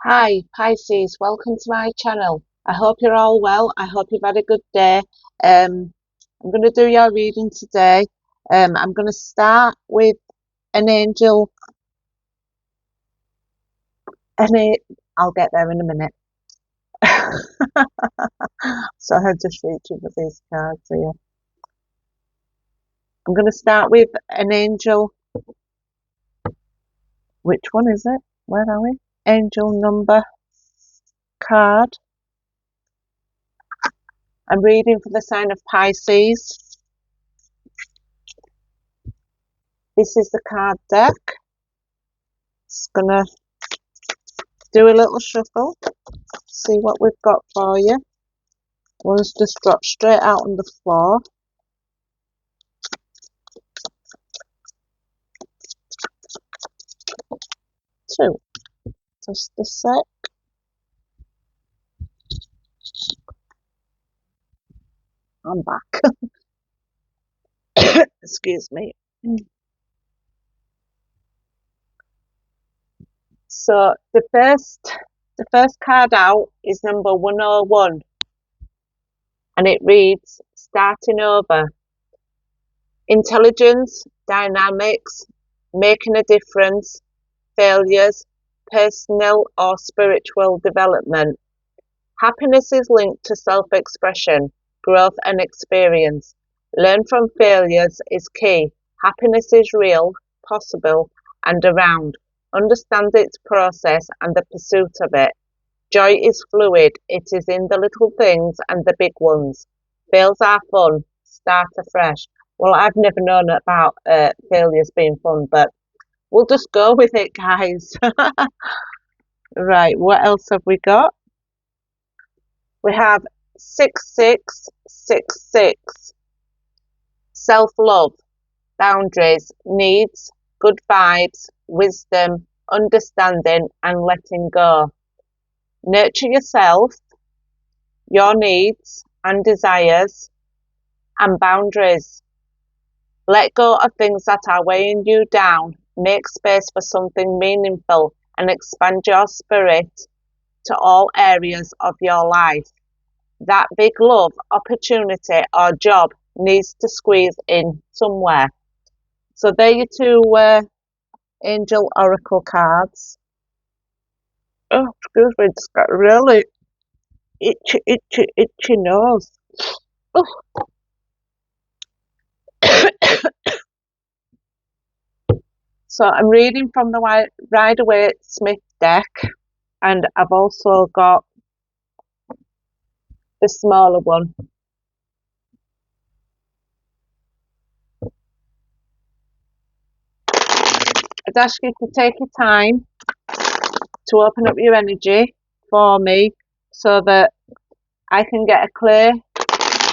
Hi, Pisces, welcome to my channel. I hope you're all well. I hope you've had a good day. I'm going to do your reading today. I'm going to start with an angel, I'll get there in a minute. So I'm just reaching for these cards here. I'm going to start with an angel. Which one is it? Where are we? Angel number card. I'm reading for the sign of Pisces. This is the card deck. It's gonna do a little shuffle, see what we've got for you. One's just dropped straight out on the floor. Two. Just a sec. I'm back. Excuse me. So the first card out is number 101, and it reads starting over. Intelligence, dynamics, making a difference, failures, personal or spiritual development. Happiness is linked to self-expression, growth and experience. Learn from failures is key. Happiness is real, possible and around. Understand its process and the pursuit of it. Joy is fluid. It is in the little things and the big ones. Fails are fun. Start afresh. Well, I've never known about failures being fun, but we'll just go with it, guys. Right, what else have we got? We have 6666. Self-love, boundaries, needs, good vibes, wisdom, understanding and letting go. Nurture yourself, your needs and desires and boundaries. Let go of things that are weighing you down. Make space for something meaningful and expand your spirit to all areas of your life. That big love, opportunity or job needs to squeeze in somewhere. So there are your two angel oracle cards. Oh, excuse me, it's got really itchy nose. Oh. So I'm reading from the Rider-Waite-Smith deck, and I've also got the smaller one. I'd ask you to take your time to open up your energy for me so that I can get a clear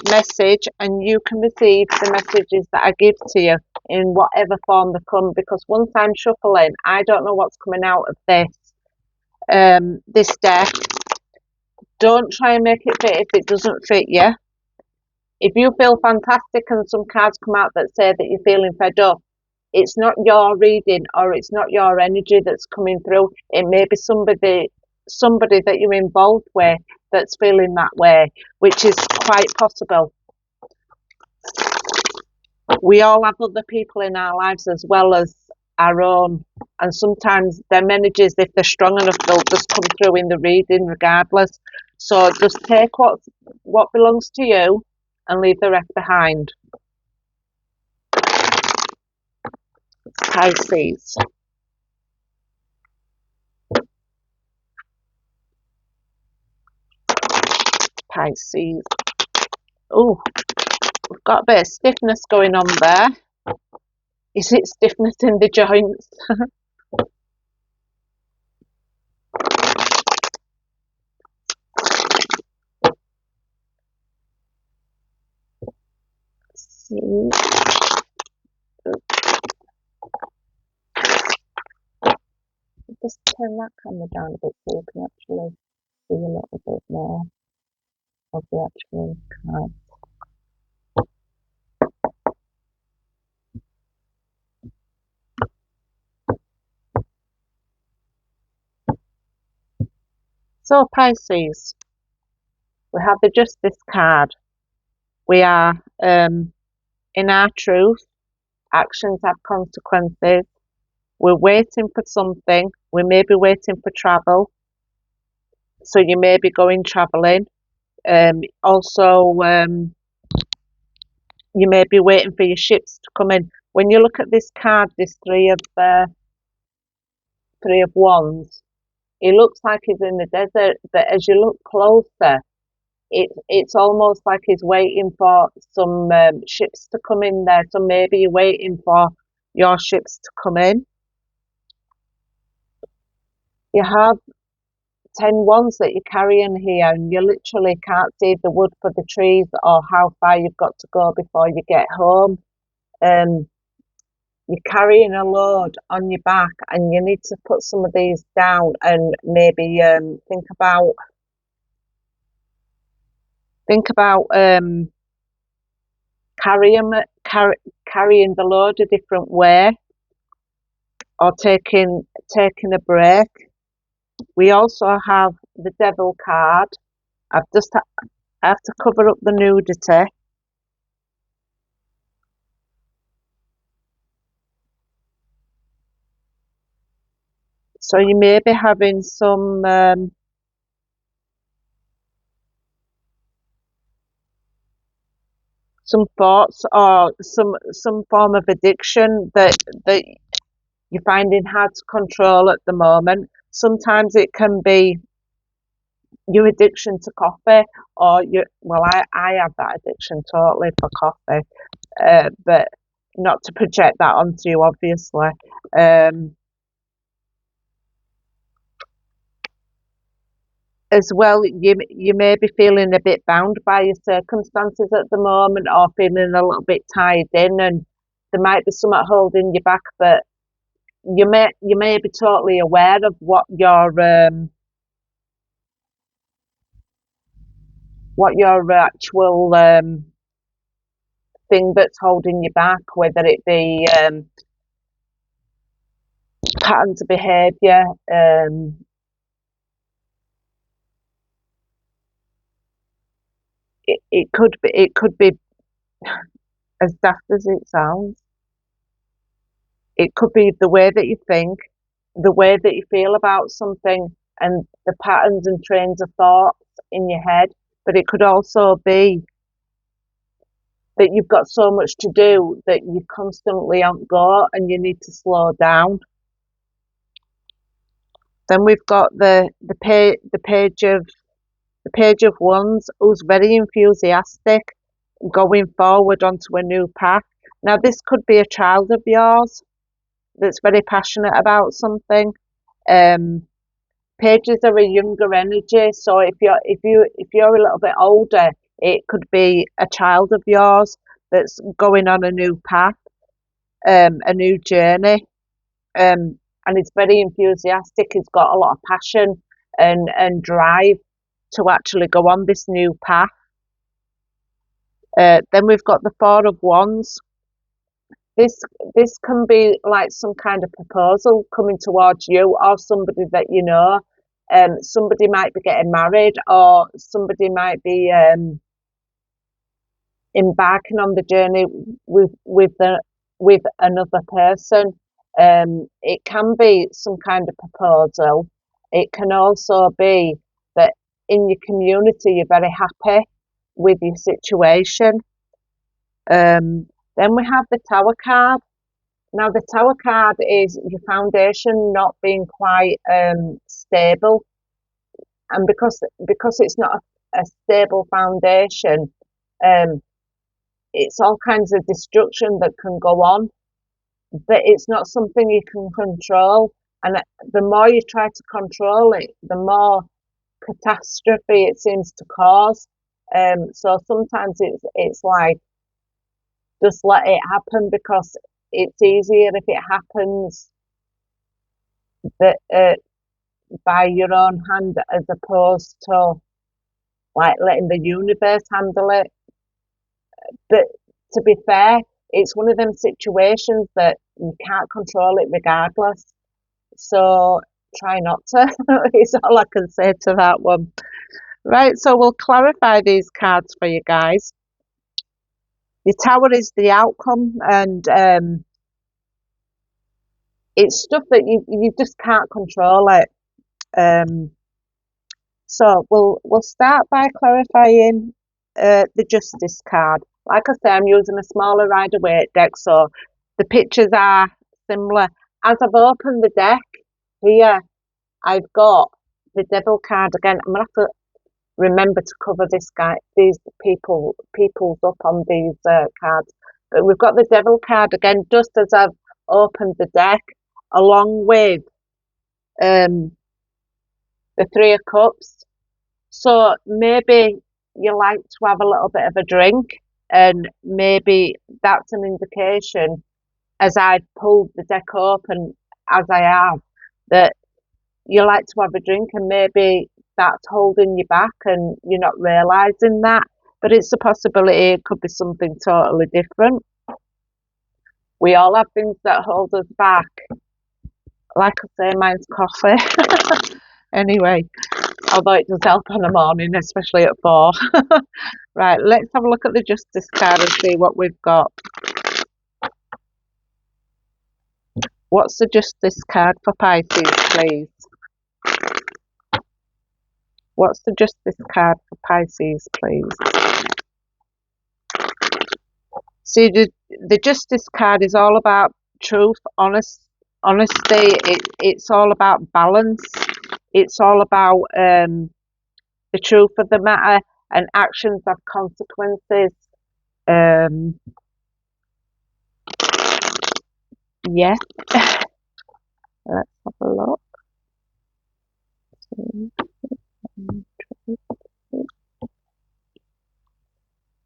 message and you can receive the messages that I give to you in whatever form they come, because once I'm shuffling, I don't know what's coming out of this deck. Don't try and make it fit if it doesn't fit you. If you feel fantastic and some cards come out that say that you're feeling fed up, it's not your reading or it's not your energy that's coming through. It may be somebody that you're involved with that's feeling that way, which is quite possible. We all have other people in our lives as well as our own, and sometimes them energies, if they're strong enough, they'll just come through in the reading regardless. So just take what belongs to you and leave the rest behind. Pisces. Pisces. Oh, we've got a bit of stiffness going on there. Is it stiffness in the joints? Just turn that camera down a bit so you can actually see a little bit more of the actual card. So Pisces, we have the Justice card. We are in our truth. Actions have consequences. We're waiting for something. We may be waiting for travel. So you may be going travelling. Also, you may be waiting for your ships to come in. When you look at this card, this three of wands, it looks like he's in the desert, but as you look closer, it's almost like he's waiting for some ships to come in there. So maybe you're waiting for your ships to come in. You have 10 wands that you're carrying here, and you literally can't see the wood for the trees or how far you've got to go before you get home. Um, you're carrying a load on your back, and you need to put some of these down and maybe think about carrying carrying the load a different way, or taking a break. We also have the Devil card. I have to cover up the nudity. So you may be having some thoughts or some form of addiction that you're finding hard to control at the moment. Sometimes it can be your addiction to coffee, or I have that addiction totally for coffee, but not to project that onto you, obviously. Um, as well, you may be feeling a bit bound by your circumstances at the moment, or feeling a little bit tied in, and there might be something holding you back, but you may be totally aware of what your actual thing that's holding you back, whether it be patterns of behaviour. It could be as daft as it sounds. It could be the way that you think, the way that you feel about something, and the patterns and trains of thoughts in your head. But it could also be that you've got so much to do that you're constantly on go and you need to slow down. Then we've got the page of wands, who's very enthusiastic, going forward onto a new path. Now this could be a child of yours that's very passionate about something. Um, Pages are a younger energy, so if you're a little bit older, it could be a child of yours that's going on a new path, a new journey, and he's very enthusiastic. He's got a lot of passion and drive to actually go on this new path. Then we've got the Four of Wands. This this can be like some kind of proposal coming towards you or somebody that you know. Somebody might be getting married, or somebody might be embarking on the journey with another person. It can be some kind of proposal. It can also be that in your community you're very happy with your situation. Then we have the Tower card. Now the Tower card is your foundation not being quite stable, and because it's not a stable foundation, um, it's all kinds of destruction that can go on, but it's not something you can control. And the more you try to control it, the more catastrophe it seems to cause. So sometimes it's like just let it happen, because it's easier if it happens that by your own hand, as opposed to like letting the universe handle it. But to be fair, it's one of them situations that you can't control it regardless. So try not to. Is all I can say to that one. Right, so we'll clarify these cards for you guys. Your Tower is the outcome, and it's stuff that you just can't control it. So we'll start by clarifying the Justice card. Like I say, I'm using a smaller Rider-Waite deck, so the pictures are similar. As I've opened the deck here, I've got the Devil card again. I'm gonna have to remember to cover these people's up on these cards. But we've got the Devil card again, just as I've opened the deck, along with the Three of Cups. So maybe you like to have a little bit of a drink, and maybe that's an indication, as I've pulled the deck open as I have, that you like to have a drink, and maybe that's holding you back and you're not realizing that. But it's a possibility it could be something totally different. We all have things that hold us back. Like I say, mine's coffee. Anyway, although it does help in the morning, especially at 4. Right, let's have a look at the Justice card and see what we've got. What's the Justice card for Pisces, please? What's the Justice card for Pisces, please? See, the Justice card is all about truth, honesty. It's all about balance. It's all about the truth of the matter, and actions have consequences. Yeah. Let's have a look.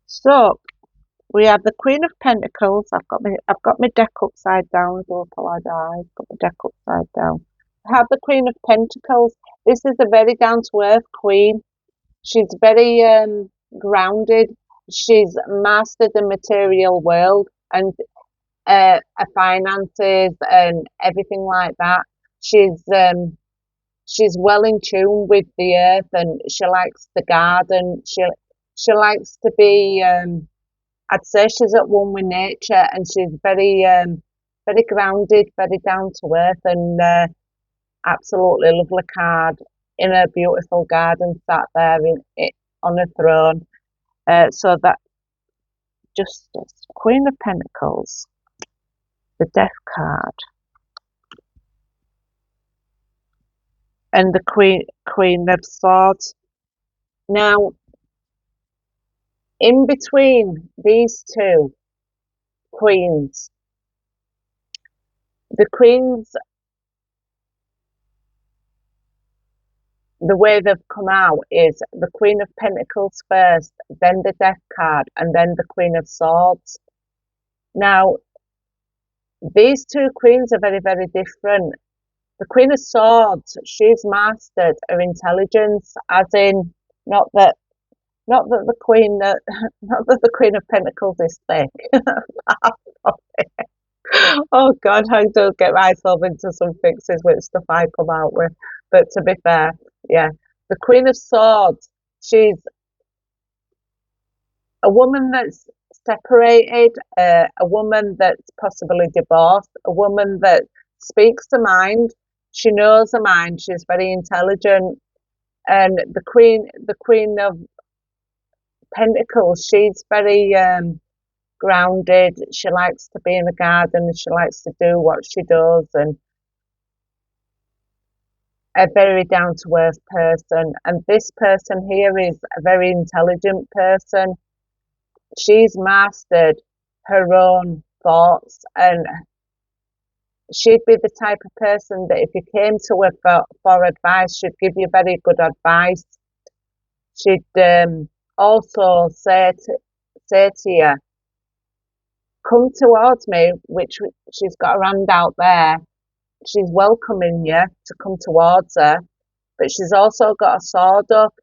So we have the Queen of Pentacles. I've got my deck upside down. So apologise. I've got the deck upside down. I have the Queen of Pentacles. This is a very down to earth queen. She's very grounded. She's mastered the material world and finances and everything like that. She's well in tune with the earth, and she likes the garden. She likes to be. I'd say she's at one with nature, and she's very grounded, very down to earth, and absolutely lovely card in a beautiful garden, sat there on a throne. So that Justice, Queen of Pentacles, the Death card, and the Queen of Swords. Now, in between these two queens, the queens, the way they've come out is the Queen of Pentacles first, then the Death card, and then the Queen of Swords. Now, these two queens are very, very different. The Queen of Swords, she's mastered her intelligence, as in not that the Queen not that the Queen of Pentacles is thick. Oh God, I do get myself into some fixes with stuff I come out with. But to be fair, yeah, the Queen of Swords, she's a woman that's separated, a woman that's possibly divorced, a woman that speaks her mind. She knows her mind. She's very intelligent, and the Queen of Pentacles, she's very grounded. She likes to be in the garden. She likes to do what she does, and a very down to earth person. And this person here is a very intelligent person. She's mastered her own thoughts, and she'd be the type of person that if you came to her for advice, she'd give you very good advice. She'd also say to you, come towards me, which she's got her hand out there. She's welcoming you to come towards her, but she's also got a sword up,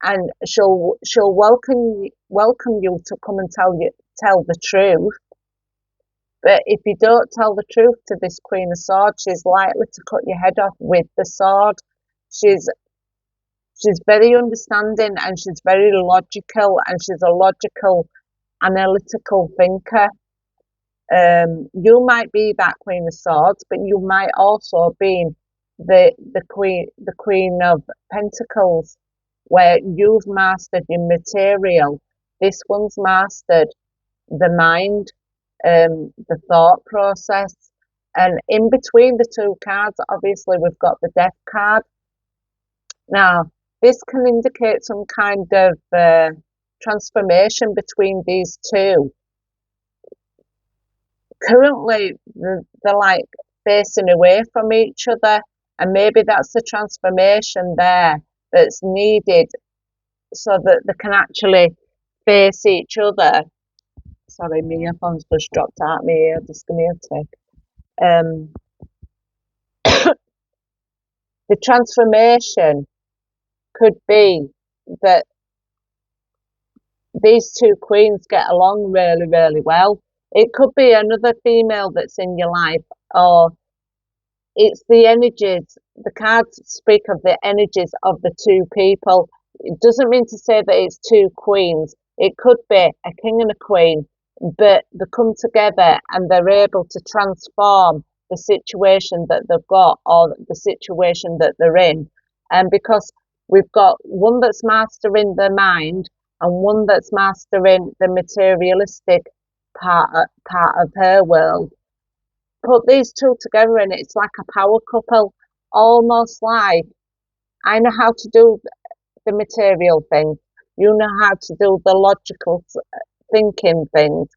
and she'll welcome you to come and tell the truth. But if you don't tell the truth to this Queen of Swords, she's likely to cut your head off with the sword. She's she's very understanding and she's very logical and she's a logical, analytical thinker. You might be that Queen of Swords, but you might also be the Queen of Pentacles, where you've mastered your material. This one's mastered the mind, the thought process, and in between the two cards, obviously we've got the Death card. Now, this can indicate some kind of transformation between these two. Currently, they're like facing away from each other, and maybe that's the transformation there that's needed so that they can actually face each other. Sorry, my earphones just dropped out my ear. Just give me a tick. The transformation could be that these two queens get along really, really well. It could be another female that's in your life, or it's the energies. The cards speak of the energies of the two people. It doesn't mean to say that it's two queens. It could be a king and a queen, but they come together and they're able to transform the situation that they've got or the situation that they're in. And because we've got one that's mastering the mind and one that's mastering the materialistic part of her world, put these two together and it's like a power couple, almost like I know how to do the material thing, you know how to do the logical thinking things.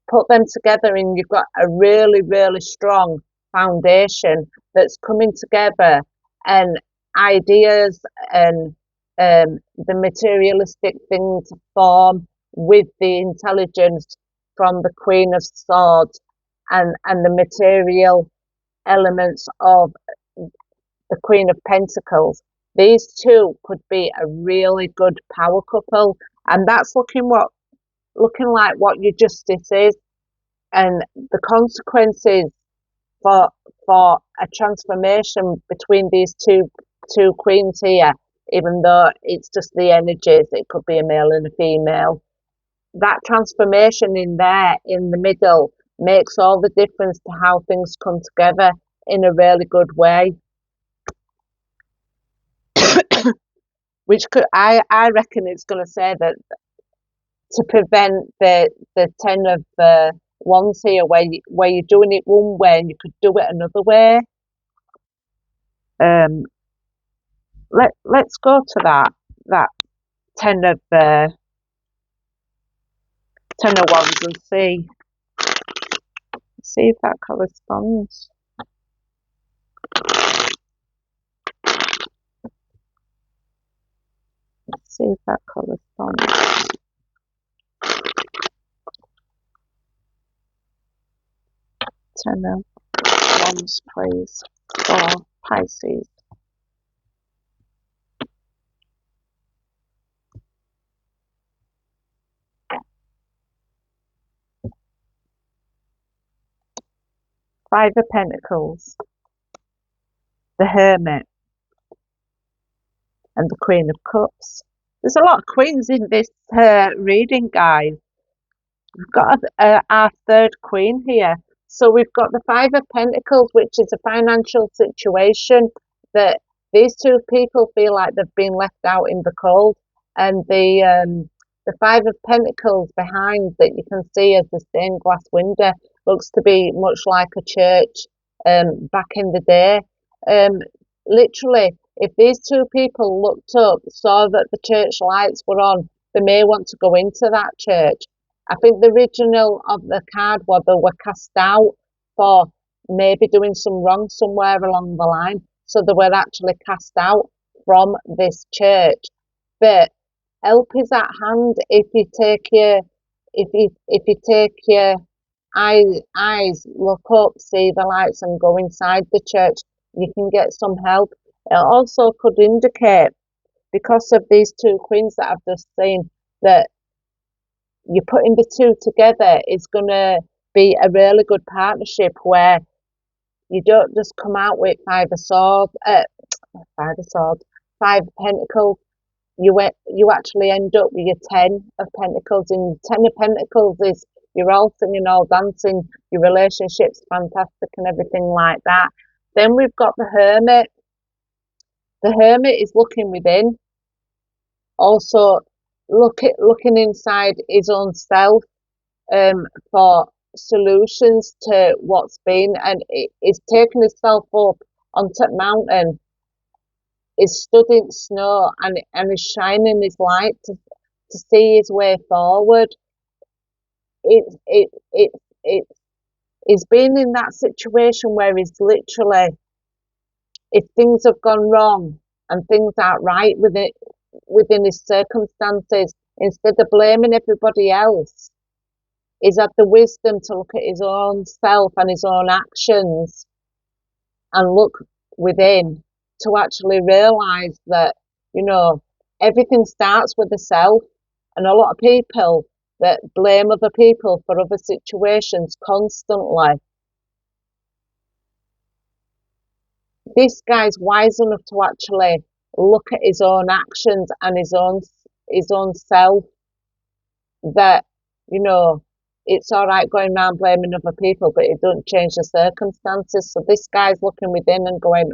Put them together and you've got a really, really strong foundation that's coming together, and ideas and the materialistic things form with the intelligence from the Queen of Swords and the material elements of the Queen of Pentacles. These two could be a really good power couple, and that's looking like what your justice is, and the consequences for a transformation between these two queens here, even though it's just the energies, it could be a male and a female. That transformation in there in the middle makes all the difference to how things come together in a really good way. Which could I reckon it's going to say that to prevent the ten of wands here, where you're doing it one way and you could do it another way. Let's go to that ten of wands and see if that corresponds. Let's see if that corresponds. Ten of wands, please, for Pisces. Five of Pentacles, the Hermit, and the Queen of Cups. There's a lot of queens in this reading, guys. We've got our third queen here. So we've got the Five of Pentacles, which is a financial situation that these two people feel like they've been left out in the cold. And the Five of Pentacles behind that you can see as the stained glass window looks to be much like a church back in the day. Literally, if these two people looked up, saw that the church lights were on, they may want to go into that church. I think the original of the card was they were cast out for maybe doing some wrong somewhere along the line. So they were actually cast out from this church. But help is at hand if you take your eyes, look up, see the lights and go inside the church, you can get some help. It also could indicate, because of these two queens that I've just seen, that you're putting the two together is going to be a really good partnership where you don't just come out with five of swords, five of pentacles. You actually end up with your 10 of pentacles, and 10 of pentacles is you're all singing, all dancing, your relationship's fantastic and everything like that. Then we've got the Hermit. The Hermit is looking within, also looking inside his own self, for solutions to what's been, and he's taken himself up onto the mountain, is stood in snow, and is shining his light to see his way forward. It he's been in that situation where he's literally, if things have gone wrong and things aren't right within his circumstances, instead of blaming everybody else, he's had the wisdom to look at his own self and his own actions and look within to actually realise that, everything starts with the self. And a lot of people that blame other people for other situations constantly. This guy's wise enough to actually look at his own actions and his own self, that, it's all right going around blaming other people, but it doesn't change the circumstances. So this guy's looking within and going,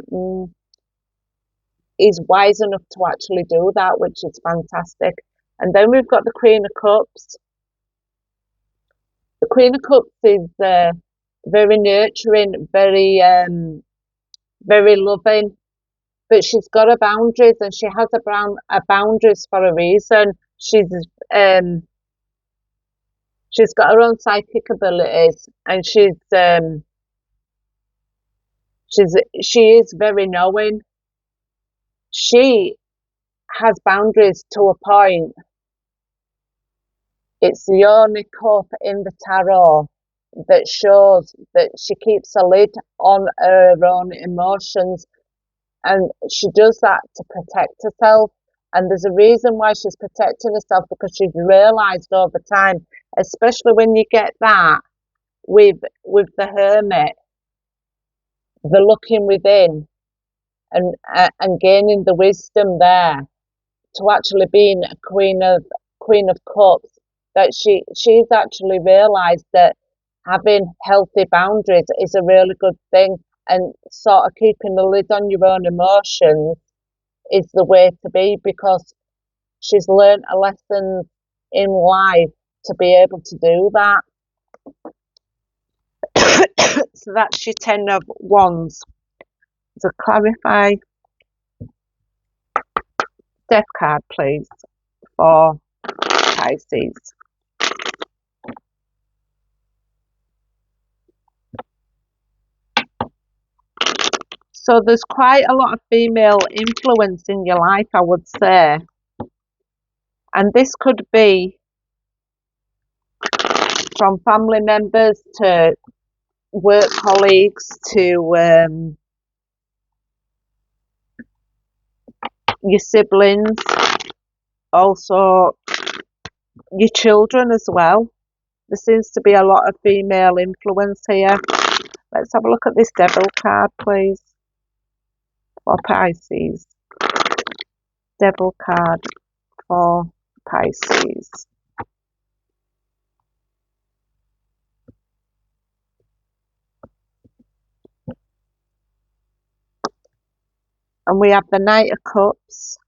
he's wise enough to actually do that, which is fantastic. And then we've got the Queen of Cups. The Queen of Cups is very nurturing, very loving, but she's got her boundaries, and she has her boundaries for a reason. She's got her own psychic abilities, and she is very knowing. She has boundaries to a point. It's the only cup in the tarot that shows that she keeps a lid on her own emotions, and she does that to protect herself. And there's a reason why she's protecting herself, because she's realised over time, especially when you get that with the Hermit, the looking within and gaining the wisdom there to actually being a Queen of Cups, that she's actually realised that having healthy boundaries is a really good thing, and sort of keeping the lid on your own emotions is the way to be, because she's learned a lesson in life to be able to do that. So that's your 10 of Wands. So clarify Death card, please, for Pisces. So there's quite a lot of female influence in your life, I would say. And this could be from family members to work colleagues to your siblings, also your children as well. There seems to be a lot of female influence here. Let's have a look at this Devil card, please, for Pisces. Devil card for Pisces. And we have the Knight of Cups,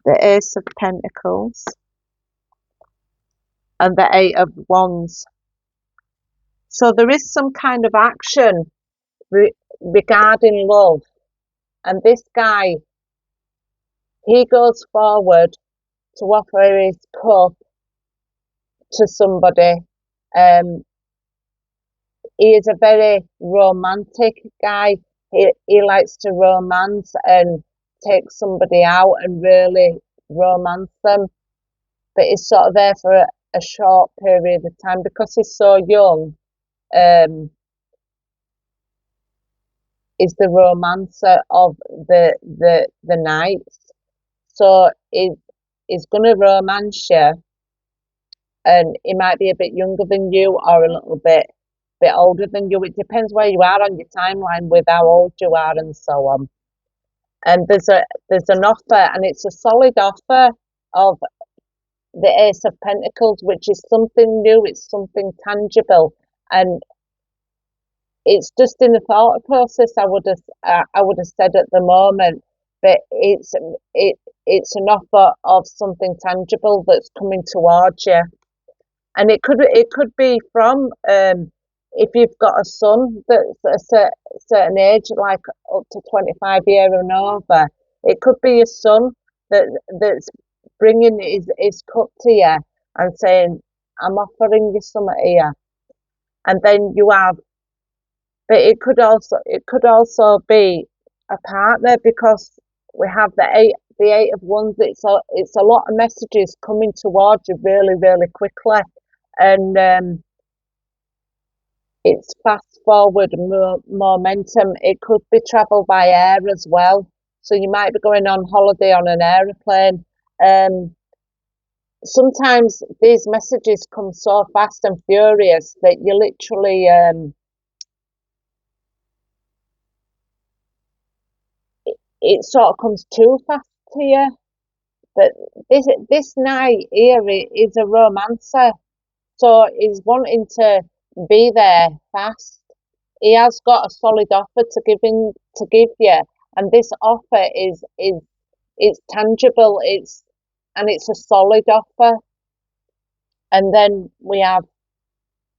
the Ace of Pentacles, and the Eight of Wands. So there is some kind of action regarding love. And this guy, he goes forward to offer his cup to somebody. He is a very romantic guy. He likes to romance and take somebody out and really romance them. But he's sort of there for a short period of time because he's so young. Is the romancer of the knights. So he's going to romance you, and he might be a bit younger than you or a little bit older than you. It depends where you are on your timeline with how old you are and so on. And there's an offer, and it's a solid offer of the Ace of Pentacles, which is something new, it's something tangible, and it's just in the thought process. I would have said at the moment, but it's an offer of something tangible that's coming towards you, and it could be from if you've got a son that's a certain age, like up to 25 years and over. It could be a son that's bringing his cup to you and saying, "I'm offering you something here," and then you have. But it could also be a partner, because we have the eight of wands. It's a lot of messages coming towards you really, really quickly, and it's fast forward momentum. It could be travel by air as well. So you might be going on holiday on an aeroplane. Sometimes these messages come so fast and furious that you literally it sort of comes too fast to you. But this knight here is a romancer, so he's wanting to be there fast. He has got a solid offer to give you, and this offer is it's tangible. It's a solid offer. And then we have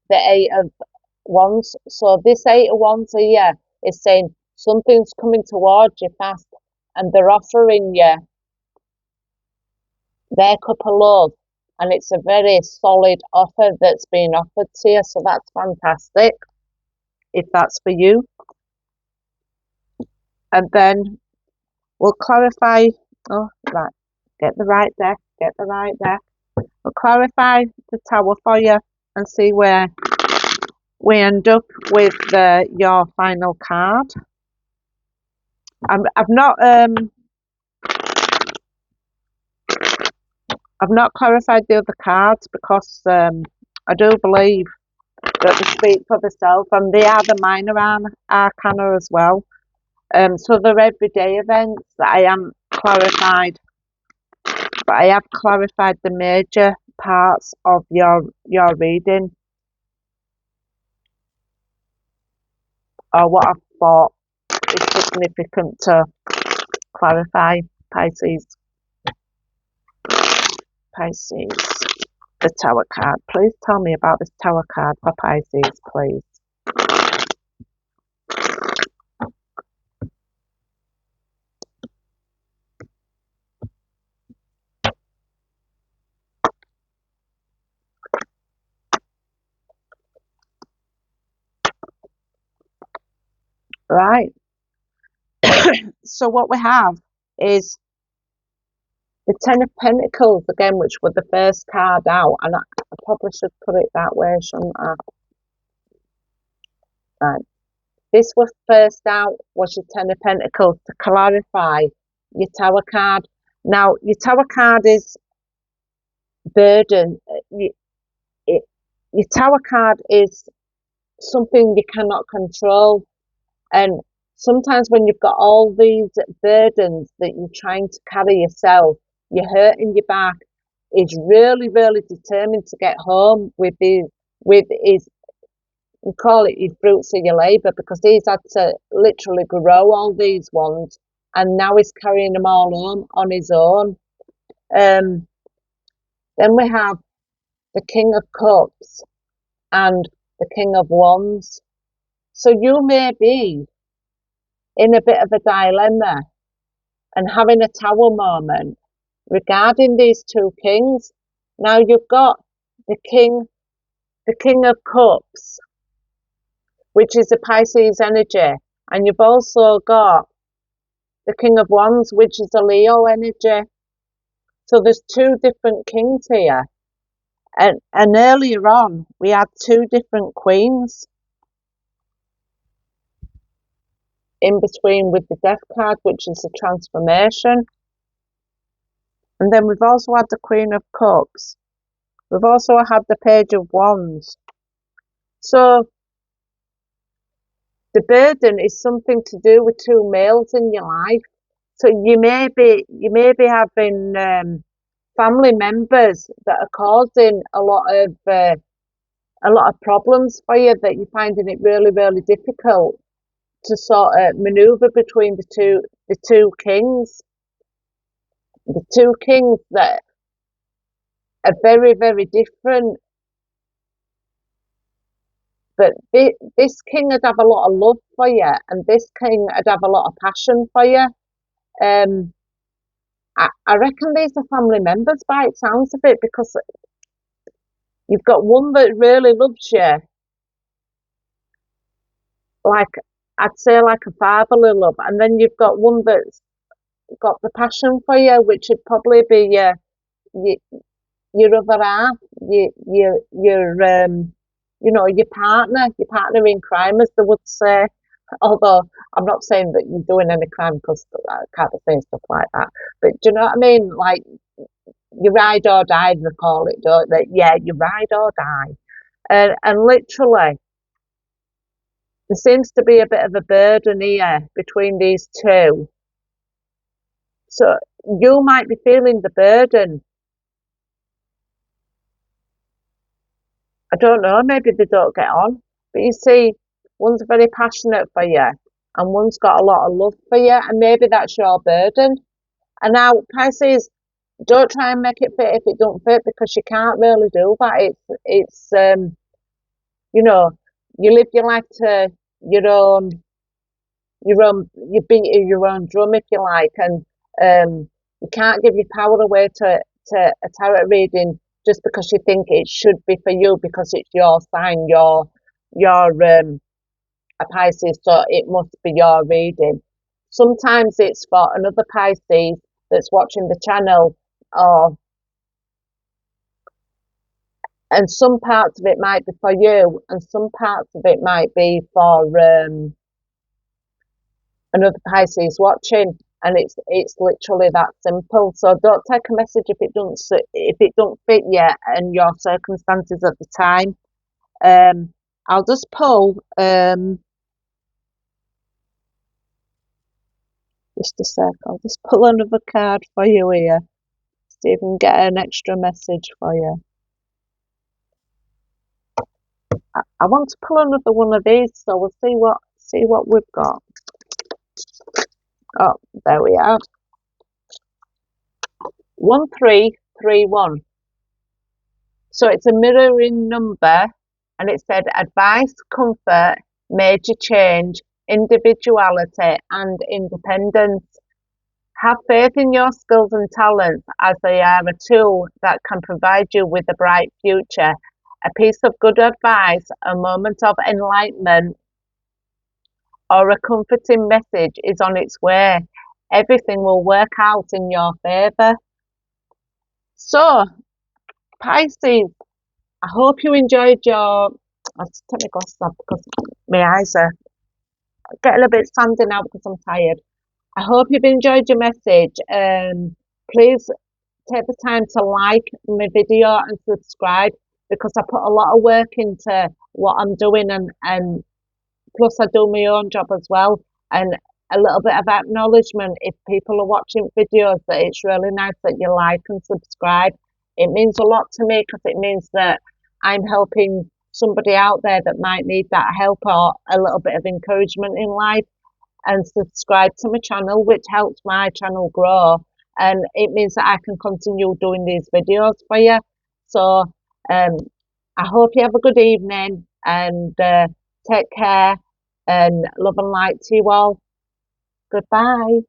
the Eight of Wands. So this Eight of Wands here is saying something's coming towards you fast, and they're offering you their cup of love, and it's a very solid offer that's being offered to you. So that's fantastic if that's for you. And then we'll clarify. Oh, right. Get the right deck. Get the right deck. We'll clarify the Tower for you and see where we end up with your final card. I've not clarified the other cards because I do believe that they speak for themselves, and they are the minor arcana as well. So they're everyday events that I am clarified, but I have clarified the major parts of your reading, or what I thought is significant to clarify. Pisces, the Tower card. Please tell me about this Tower card for Pisces, please. Right. So what we have is the Ten of Pentacles again, which was the first card out, and I probably should put it that way, shouldn't I? Right. This was first out, was your Ten of Pentacles, to clarify your Tower card. Now, your Tower card is burden. Your Tower card is something you cannot control. And sometimes when you've got all these burdens that you're trying to carry yourself, you're hurting your back. Is really, really determined to get home with his, we call it your fruits of your labour, because he's had to literally grow all these ones, and now he's carrying them all home on his own. Then we have the King of Cups and the King of Wands. So you may be in a bit of a dilemma and having a tower moment regarding these two kings. Now you've got the King of Cups, which is a Pisces energy, and you've also got the King of Wands, which is a Leo energy. So there's two different kings here. And earlier on, we had two different queens in between with the Death card, which is a transformation. And then we've also had the Queen of Cups, We've also had the Page of Wands. So the burden is something to do with two males in your life. So you may be having family members that are causing a lot of problems for you, that you're finding it really, really difficult to sort of maneuver between the two kings. The two kings that are very, very different. But this king would have a lot of love for you, and this king would have a lot of passion for you. Um, I reckon these are family members by it sounds of it, because you've got one that really loves you, like I'd say like a fatherly love, and then you've got one that's got the passion for you, which would probably be your, your other half, your partner in crime, as they would say. Although I'm not saying that you're doing any crime, because I can't be saying stuff like that. But do you know what I mean? Like, you ride or die, they call it, don't they? Yeah, you ride or die. And literally, there seems to be a bit of a burden here between these two. So you might be feeling the burden. I don't know, maybe they don't get on. But you see, one's very passionate for you, and one's got a lot of love for you, and maybe that's your burden. And now, Pisces, don't try and make it fit if it don't fit, because you can't really do that. It's you know, you live your life to your own you beat your own drum, if you like, and you can't give your power away to a tarot reading just because you think it should be for you, because it's your sign, your a Pisces, so it must be your reading. Sometimes it's for another Pisces that's watching the channel, or and some parts of it might be for you, and some parts of it might be for another Pisces watching, and it's literally that simple. So don't take a message if it don't fit yet and your circumstances at the time. I'll just pull just a sec. I'll just pull another card for you here. See if we can get an extra message for you. I want to pull another one of these, so we'll see what we've got. Oh, there we are. 1331. So it's a mirroring number, and it said advice, comfort, major change, individuality, and independence. Have faith in your skills and talents, as they are a tool that can provide you with a bright future. A piece of good advice, a moment of enlightenment, or a comforting message is on its way. Everything will work out in your favour. So, Pisces, I hope you enjoyed your. I'll just take my glasses off because my eyes are getting a bit sandy now because I'm tired. I hope you've enjoyed your message. Please take the time to like my video and subscribe, because I put a lot of work into what I'm doing, and plus I do my own job as well. And a little bit of acknowledgement if people are watching videos, that it's really nice that you like and subscribe. It means a lot to me, because it means that I'm helping somebody out there that might need that help or a little bit of encouragement in life. And subscribe to my channel, which helps my channel grow, and it means that I can continue doing these videos for you. So I hope you have a good evening, and take care, and love and light to you all. Goodbye.